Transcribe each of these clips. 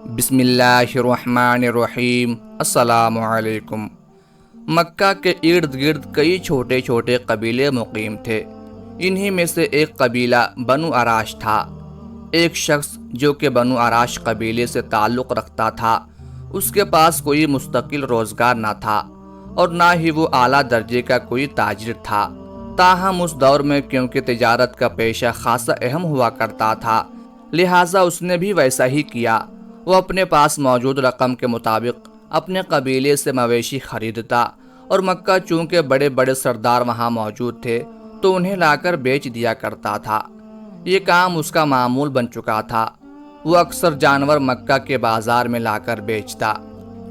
بسم اللہ الرحمن الرحیم۔ السلام علیکم۔ مکہ کے ارد گرد کئی چھوٹے چھوٹے قبیلے مقیم تھے۔ انہی میں سے ایک قبیلہ بنو عراش تھا۔ ایک شخص جو کہ بنو عراش قبیلے سے تعلق رکھتا تھا، اس کے پاس کوئی مستقل روزگار نہ تھا اور نہ ہی وہ اعلیٰ درجے کا کوئی تاجر تھا۔ تاہم اس دور میں کیونکہ تجارت کا پیشہ خاصا اہم ہوا کرتا تھا، لہٰذا اس نے بھی ویسا ہی کیا۔ وہ اپنے پاس موجود رقم کے مطابق اپنے قبیلے سے مویشی خریدتا اور مکہ چونکہ بڑے بڑے سردار وہاں موجود تھے تو انہیں لا کر بیچ دیا کرتا تھا۔ یہ کام اس کا معمول بن چکا تھا۔ وہ اکثر جانور مکہ کے بازار میں لا کر بیچتا۔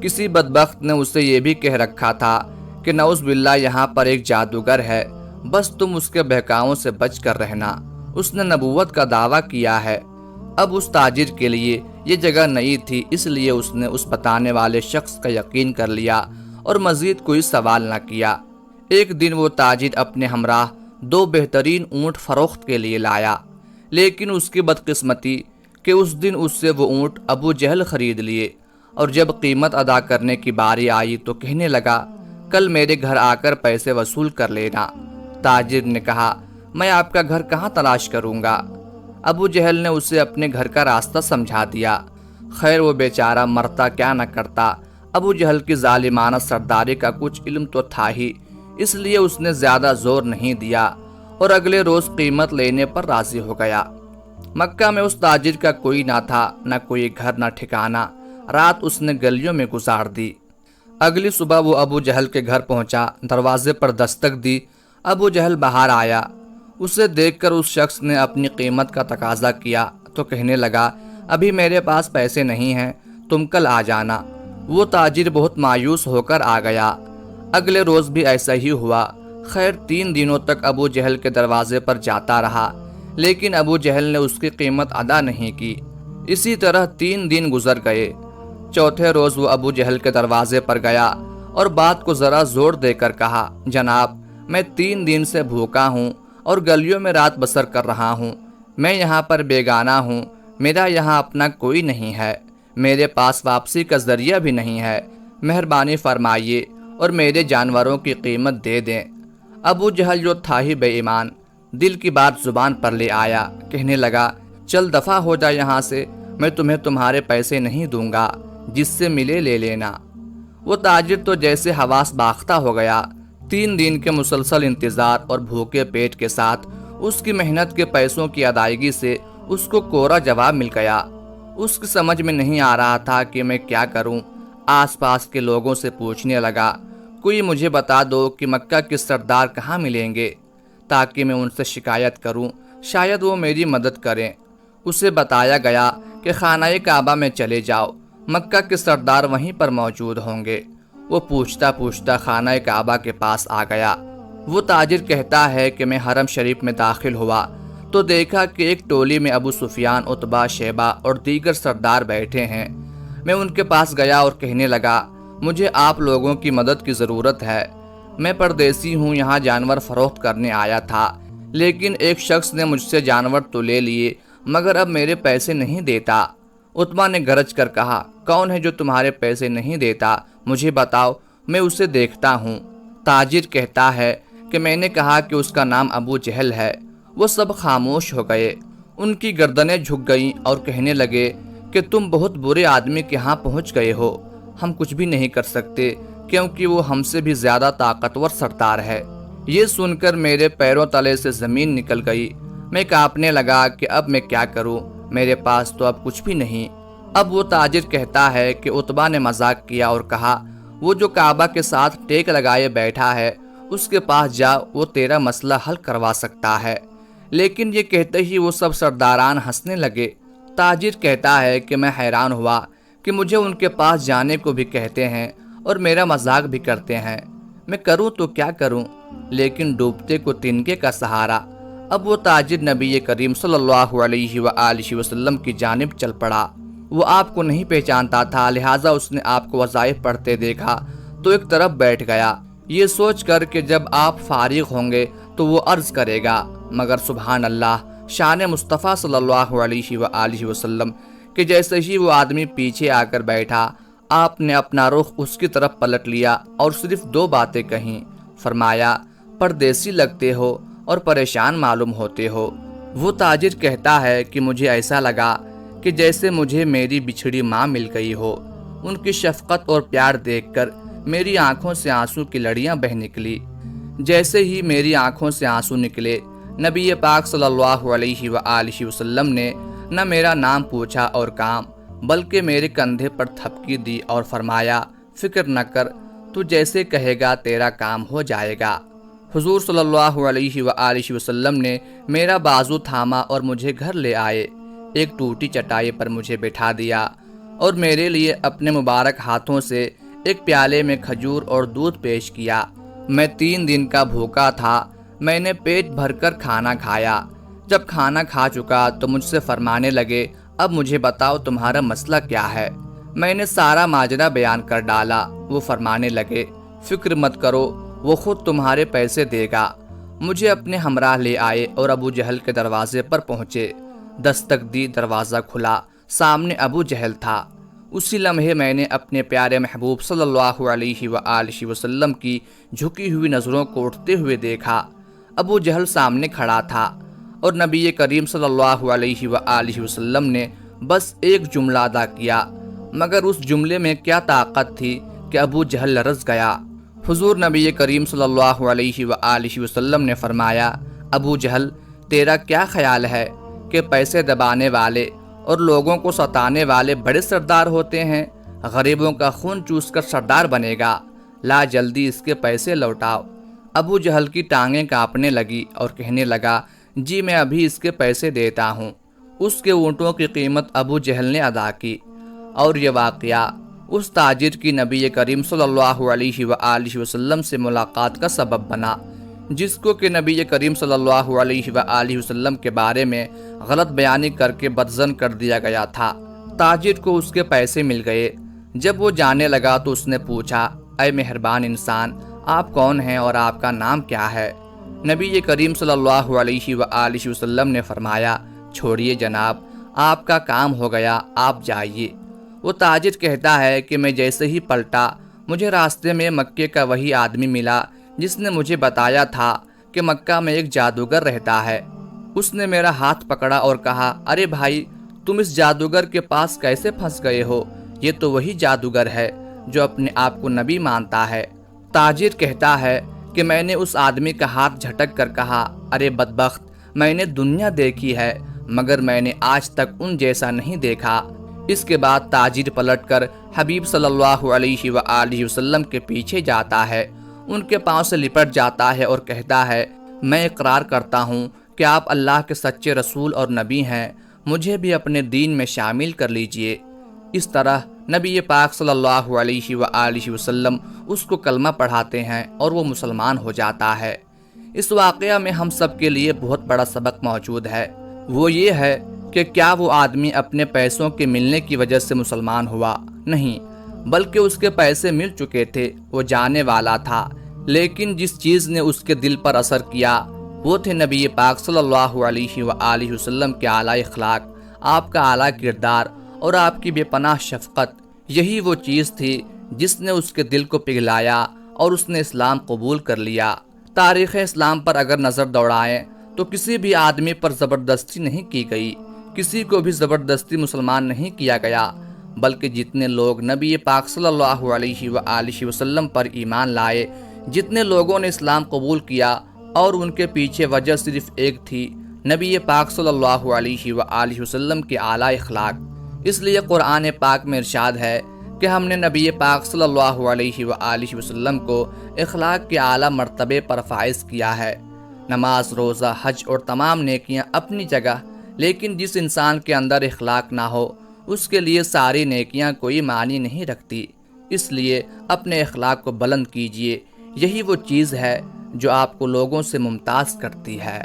کسی بدبخت نے اسے یہ بھی کہہ رکھا تھا کہ نعوذ باللہ یہاں پر ایک جادوگر ہے، بس تم اس کے بہکاووں سے بچ کر رہنا۔ اس نے نبوت کا دعویٰ کیا ہے۔ اب اس تاجر کے لیے یہ جگہ نئی تھی، اس لیے اس نے اس بتانے والے شخص کا یقین کر لیا اور مزید کوئی سوال نہ کیا۔ ایک دن وہ تاجر اپنے ہمراہ 2 بہترین اونٹ فروخت کے لیے لایا، لیکن اس کی بدقسمتی کہ اس دن اس سے وہ اونٹ ابو جہل خرید لیے، اور جب قیمت ادا کرنے کی باری آئی تو کہنے لگا کل میرے گھر آ کر پیسے وصول کر لینا۔ تاجر نے کہا میں آپ کا گھر کہاں تلاش کروں گا؟ ابو جہل نے اسے اپنے گھر کا راستہ سمجھا دیا۔ خیر وہ بیچارہ مرتا کیا نہ کرتا، ابو جہل کی ظالمانہ سرداری کا کچھ علم تو تھا ہی، اس لیے اس نے زیادہ زور نہیں دیا اور اگلے روز قیمت لینے پر راضی ہو گیا۔ مکہ میں اس تاجر کا کوئی نہ تھا، نہ کوئی گھر نہ ٹھکانہ۔ رات اس نے گلیوں میں گزار دی۔ اگلی صبح وہ ابو جہل کے گھر پہنچا، دروازے پر دستک دی۔ ابو جہل باہر آیا۔ اسے دیکھ کر اس شخص نے اپنی قیمت کا تقاضا کیا تو کہنے لگا ابھی میرے پاس پیسے نہیں ہیں، تم کل آ جانا۔ وہ تاجر بہت مایوس ہو کر آ گیا۔ اگلے روز بھی ایسا ہی ہوا۔ خیر 3 دنوں تک ابو جہل کے دروازے پر جاتا رہا، لیکن ابو جہل نے اس کی قیمت ادا نہیں کی۔ اسی طرح 3 دن گزر گئے۔ چوتھے روز وہ ابو جہل کے دروازے پر گیا اور بات کو ذرا زور دے کر کہا جناب میں 3 دن سے بھوکا ہوں اور گلیوں میں رات بسر کر رہا ہوں۔ میں یہاں پر بیگانہ ہوں، میرا یہاں اپنا کوئی نہیں ہے، میرے پاس واپسی کا ذریعہ بھی نہیں ہے، مہربانی فرمائیے اور میرے جانوروں کی قیمت دے دیں۔ ابو جہل جو تھا ہی بے ایمان، دل کی بات زبان پر لے آیا، کہنے لگا چل دفع ہو جا یہاں سے، میں تمہیں تمہارے پیسے نہیں دوں گا، جس سے ملے لے لینا۔ وہ تاجر تو جیسے حواس باختہ ہو گیا۔ 3 دن کے مسلسل انتظار اور بھوکے پیٹ کے ساتھ اس کی محنت کے پیسوں کی ادائیگی سے اس کو کوڑا جواب مل گیا۔ اس کی سمجھ میں نہیں آ رہا تھا کہ میں کیا کروں۔ آس پاس کے لوگوں سے پوچھنے لگا کوئی مجھے بتا دو کہ مکہ کے سردار کہاں ملیں گے تاکہ میں ان سے شکایت کروں، شاید وہ میری مدد کریں۔ اسے بتایا گیا کہ خانہ کعبہ میں چلے جاؤ، مکہ کے سردار وہیں پر موجود ہوں گے۔ وہ پوچھتا خانہ کعبہ کے پاس آ گیا۔ وہ تاجر کہتا ہے کہ میں حرم شریف میں داخل ہوا تو دیکھا کہ ایک ٹولی میں ابو سفیان، عتبہ، شیبہ اور دیگر سردار بیٹھے ہیں۔ میں ان کے پاس گیا اور کہنے لگا مجھے آپ لوگوں کی مدد کی ضرورت ہے۔ میں پردیسی ہوں، یہاں جانور فروخت کرنے آیا تھا، لیکن ایک شخص نے مجھ سے جانور تو لے لیے مگر اب میرے پیسے نہیں دیتا۔ عتبہ نے گرج کر کہا کون ہے جو تمہارے پیسے نہیں دیتا؟ مجھے بتاؤ، میں اسے دیکھتا ہوں۔ تاجر کہتا ہے کہ میں نے کہا کہ اس کا نام ابو جہل ہے۔ وہ سب خاموش ہو گئے، ان کی گردنیں جھک گئیں اور کہنے لگے کہ تم بہت برے آدمی کے ہاں پہنچ گئے ہو، ہم کچھ بھی نہیں کر سکتے کیونکہ وہ ہم سے بھی زیادہ طاقتور سردار ہے۔ یہ سن کر میرے پیروں تلے سے زمین نکل گئی۔ میں کانپنے لگا کہ اب میں کیا کروں، میرے پاس تو اب کچھ بھی نہیں۔ اب وہ تاجر کہتا ہے کہ عتبہ نے مذاق کیا اور کہا وہ جو کعبہ کے ساتھ ٹیک لگائے بیٹھا ہے اس کے پاس جا، وہ تیرا مسئلہ حل کروا سکتا ہے۔ لیکن یہ کہتے ہی وہ سب سرداران ہنسنے لگے۔ تاجر کہتا ہے کہ میں حیران ہوا کہ مجھے ان کے پاس جانے کو بھی کہتے ہیں اور میرا مذاق بھی کرتے ہیں، میں کروں تو کیا کروں؟ لیکن ڈوبتے کو تنکے کا سہارا۔ اب وہ تاجر نبی کریم صلی اللہ علیہ وآلہ وسلم کی جانب چل پڑا۔ وہ آپ کو نہیں پہچانتا تھا، لہٰذا اس نے آپ کو وظائف پڑھتے دیکھا تو ایک طرف بیٹھ گیا، یہ سوچ کر کہ جب آپ فارغ ہوں گے تو وہ عرض کرے گا، مگر سبحان اللہ، شان مصطفیٰ صلی اللہ علیہ وآلہ وسلم کہ جیسے ہی وہ آدمی پیچھے آ کر بیٹھا، آپ نے اپنا رخ اس کی طرف پلٹ لیا اور صرف 2 باتیں کہیں۔ فرمایا، پردیسی لگتے ہو اور پریشان معلوم ہوتے ہو۔ وہ تاجر کہتا ہے کہ مجھے ایسا لگا کہ جیسے مجھے میری بچھڑی ماں مل گئی ہو۔ ان کی شفقت اور پیار دیکھ کر میری آنکھوں سے آنسو کی لڑیاں بہہ نکلی۔ جیسے ہی میری آنکھوں سے آنسو نکلے، نبی پاک صلی اللہ علیہ وآلہ وسلم نے نہ میرا نام پوچھا اور کام، بلکہ میرے کندھے پر تھپکی دی اور فرمایا، فکر نہ کر، تو جیسے کہے گا تیرا کام ہو جائے گا۔ حضور صلی اللہ علیہ وآلہ وسلم نے میرا بازو تھاما اور مجھے گھر لے آئے، ایک ٹوٹی چٹائی پر مجھے بٹھا دیا اور میرے لیے اپنے مبارک ہاتھوں سے ایک پیالے میں کھجور اور دودھ پیش کیا۔ میں 3 دن کا بھوکا تھا۔ میں نے پیٹ بھر کر کھانا کھایا۔ جب کھانا کھا چکا تو مجھ سے فرمانے لگے، اب مجھے بتاؤ تمہارا مسئلہ کیا ہے؟ میں نے سارا ماجرا بیان کر ڈالا۔ وہ فرمانے لگے، فکر مت کرو، وہ خود تمہارے پیسے دے گا۔ مجھے اپنے ہمراہ لے آئے اور ابو جہل کے دروازے پر پہنچے۔ دستک دی، دروازہ کھلا، سامنے ابو جہل تھا۔ اسی لمحے میں نے اپنے پیارے محبوب صلی اللہ علیہ وآلہ وسلم کی جھکی ہوئی نظروں کو اٹھتے ہوئے دیکھا۔ ابو جہل سامنے کھڑا تھا اور نبی کریم صلی اللہ علیہ وآلہ وسلم نے بس ایک جملہ ادا کیا، مگر اس جملے میں کیا طاقت تھی کہ ابو جہل لرز گیا۔ حضور نبی کریم صلی اللہ علیہ وآلہ وسلم نے فرمایا، ابو جہل، تیرا کیا خیال ہے کہ پیسے دبانے والے اور لوگوں کو ستانے والے بڑے سردار ہوتے ہیں؟ غریبوں کا خون چوس کر سردار بنے گا، لا جلدی اس کے پیسے لوٹاؤ۔ ابو جہل کی ٹانگیں کانپنے لگی اور کہنے لگا، جی میں ابھی اس کے پیسے دیتا ہوں۔ اس کے اونٹوں کی قیمت ابو جہل نے ادا کی، اور یہ واقعہ اس تاجر کی نبی کریم صلی اللہ علیہ وآلہ وسلم سے ملاقات کا سبب بنا، جس کو کہ نبی کریم صلی اللہ علیہ وآلہ وسلم کے بارے میں غلط بیانی کر کے بدظن کر دیا گیا تھا۔ تاجر کو اس کے پیسے مل گئے۔ جب وہ جانے لگا تو اس نے پوچھا، اے مہربان انسان، آپ کون ہیں اور آپ کا نام کیا ہے؟ نبی کریم صلی اللہ علیہ وآلہ وسلم نے فرمایا، چھوڑیے جناب، آپ کا کام ہو گیا، آپ جائیے۔ وہ تاجر کہتا ہے کہ میں جیسے ہی پلٹا، مجھے راستے میں مکے کا وہی آدمی ملا جس نے مجھے بتایا تھا کہ مکہ میں ایک جادوگر رہتا ہے۔ اس نے میرا ہاتھ پکڑا اور کہا، ارے بھائی، تم اس جادوگر کے پاس کیسے پھنس گئے ہو؟ یہ تو وہی جادوگر ہے جو اپنے آپ کو نبی مانتا ہے۔ تاجر کہتا ہے کہ میں نے اس آدمی کا ہاتھ جھٹک کر کہا، ارے بدبخت، میں نے دنیا دیکھی ہے مگر میں نے آج تک ان جیسا نہیں دیکھا۔ اس کے بعد تاجر پلٹ کر حبیب صلی اللہ علیہ وآلہ وسلم کے پیچھے جاتا ہے، ان کے پاؤں سے لپٹ جاتا ہے اور کہتا ہے، میں اقرار کرتا ہوں کہ آپ اللہ کے سچے رسول اور نبی ہیں، مجھے بھی اپنے دین میں شامل کر لیجئے۔ اس طرح نبی پاک صلی اللہ علیہ وآلہ وسلم اس کو کلمہ پڑھاتے ہیں اور وہ مسلمان ہو جاتا ہے۔ اس واقعہ میں ہم سب کے لیے بہت بڑا سبق موجود ہے۔ وہ یہ ہے کہ کیا وہ آدمی اپنے پیسوں کے ملنے کی وجہ سے مسلمان ہوا؟ نہیں، بلکہ اس کے پیسے مل چکے تھے، وہ جانے والا تھا، لیکن جس چیز نے اس کے دل پر اثر کیا وہ تھے نبی پاک صلی اللہ علیہ وآلہ وسلم کے اعلیٰ اخلاق، آپ کا اعلیٰ کردار اور آپ کی بے پناہ شفقت۔ یہی وہ چیز تھی جس نے اس کے دل کو پگھلایا اور اس نے اسلام قبول کر لیا۔ تاریخ اسلام پر اگر نظر دوڑائیں تو کسی بھی آدمی پر زبردستی نہیں کی گئی، کسی کو بھی زبردستی مسلمان نہیں کیا گیا، بلکہ جتنے لوگ نبی پاک صلی اللہ علیہ وآلہ وسلم پر ایمان لائے، جتنے لوگوں نے اسلام قبول کیا، اور ان کے پیچھے وجہ صرف ایک تھی، نبی پاک صلی اللہ علیہ وآلہ وسلم کے اعلیٰ اخلاق۔ اس لیے قرآن پاک میں ارشاد ہے کہ ہم نے نبی پاک صلی اللہ علیہ وآلہ وسلم کو اخلاق کے اعلیٰ مرتبے پر فائز کیا ہے۔ نماز، روزہ، حج اور تمام نیکیاں اپنی جگہ، لیکن جس انسان کے اندر اخلاق نہ ہو اس کے لیے ساری نیکیاں کوئی معنی نہیں رکھتی۔ اس لیے اپنے اخلاق کو بلند کیجیے، یہی وہ چیز ہے جو آپ کو لوگوں سے ممتاز کرتی ہے۔